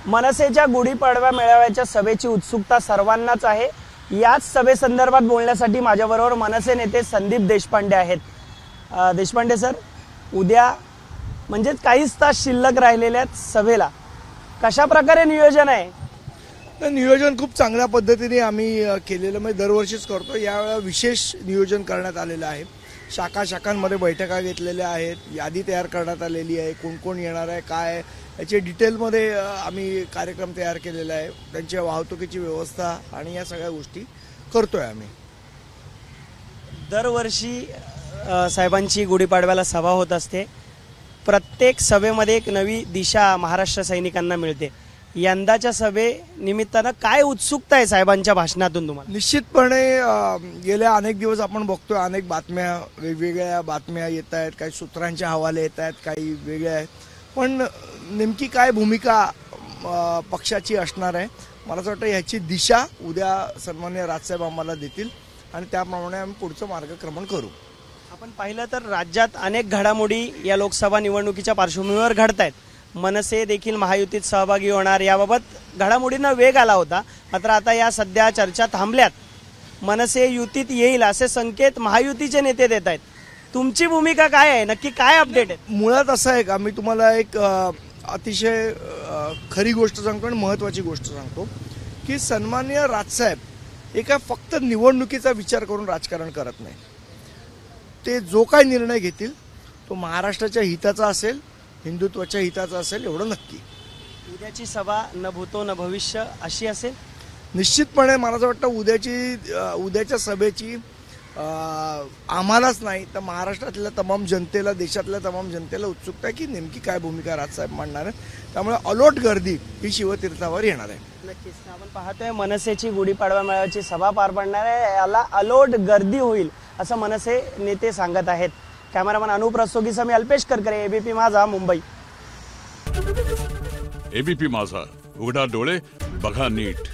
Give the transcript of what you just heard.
मनसेच्या गुढीपाडवा मेळाव्याच्या सभेची उत्सुकता सर्वांनाच आहे। याच सभेसंदर्भात बोलण्यासाठी माझ्याबरोबर मनसे नेते संदीप देशपांडे आहेत। देशपांडे सर, उद्या म्हणजे काहीच तास शिल्लक राहिलेल्या सभेला कशा प्रकारे नियोजन आहे? तर नियोजन खूप चांगल्या पद्धतीने आम्ही केलेलं म्हणजे दरवर्षीच करतो। यावेळेला विशेष नियोजन करण्यात आलेलं आहे। शाखांमध्ये बैठका घेतलेल्या आहेत, यादी तयार करण्यात आलेली आहे, कोण कोण येणार आहे, काय याचे डिटेलमध्ये आम्ही कार्यक्रम तयार केलेला आहे। त्यांच्या वाहतुकीची व्यवस्था आणि या सगळ्या गोष्टी करतोय आम्ही। दरवर्षी साहेबांची गुढीपाडव्याला सभा होत असते। प्रत्येक सभेमध्ये एक नवी दिशा महाराष्ट्र सैनिकांना मिळते। यंदाच्या सभेनिमित्तानं काय उत्सुकता आहे साहेबांच्या भाषणातून तुम्हाला? निश्चितपणे गेल्या अनेक दिवस आपण बघतोय, अनेक बातम्या, वेगवेगळ्या बातम्या येत आहेत, काही सूत्रांचे हवाले येत आहेत, काही वेगळे आहेत, पण नेमकी काय भूमिका पक्षाची असणार आहे, मला असं वाटतं ह्याची दिशा उद्या सन्माननीय राजसाहेब आम्हाला देतील आणि त्याप्रमाणे आम्ही पुढचं मार्गक्रमण करू। आपण पाहिलं तर राज्यात अनेक घडामोडी या लोकसभा निवडणुकीच्या पार्श्वभूमीवर घडत आहेत। मनसे देखील महायुतीत सहभागी होणार याबाबत घडामोडींना वेग आला होता, मात्र आता या सध्या चर्चा थांबल्यात। मनसे युतीत येईल असे संकेत महायुतीचे नेते देत आहेत। तुमची भूमिका काय आहे, नक्की काय अपडेट आहे? मुळात असं आहे का, मी तुम्हाला एक अतिशय खरी गोष्ट सांगतो आणि महत्त्वाची गोष्ट सांगतो की सन्माननीय राजसाहेब एका फक्त निवडणुकीचा विचार करून राजकारण करत नाही। ते जो काही निर्णय घेतील तो महाराष्ट्राच्या हिताचा असेल, हिंदुत्वाच्या हिताचा असेल, एवढं नक्की। उद्याची सभा न भूतो न भविष्य अशी असेल? निश्चितपणे मला असं वाटतं उद्याच्या सभेची आम्हालाच नाही तर महाराष्ट्रातल्या तमाम जनतेला, देशातल्या तमाम जनतेला उत्सुकता आहे की नेमकी काय भूमिका राजसाहेब मांडणार आहे। त्यामुळे अलोट गर्दी ही शिवतीर्थावर येणार आहे। नक्कीच आपण पाहतोय मनसेची गुढीपाडवा मेळाव्याची सभा पार पडणार आहे, याला अलोट गर्दी होईल असं मनसे नेते सांगत आहेत। कॅमेरामन अनुप रस्तोगीसह मी अल्पेश करकरे, एबीपी माझा, मुंबई। एबीपी माझा, उघडा डोळे बघा नीट।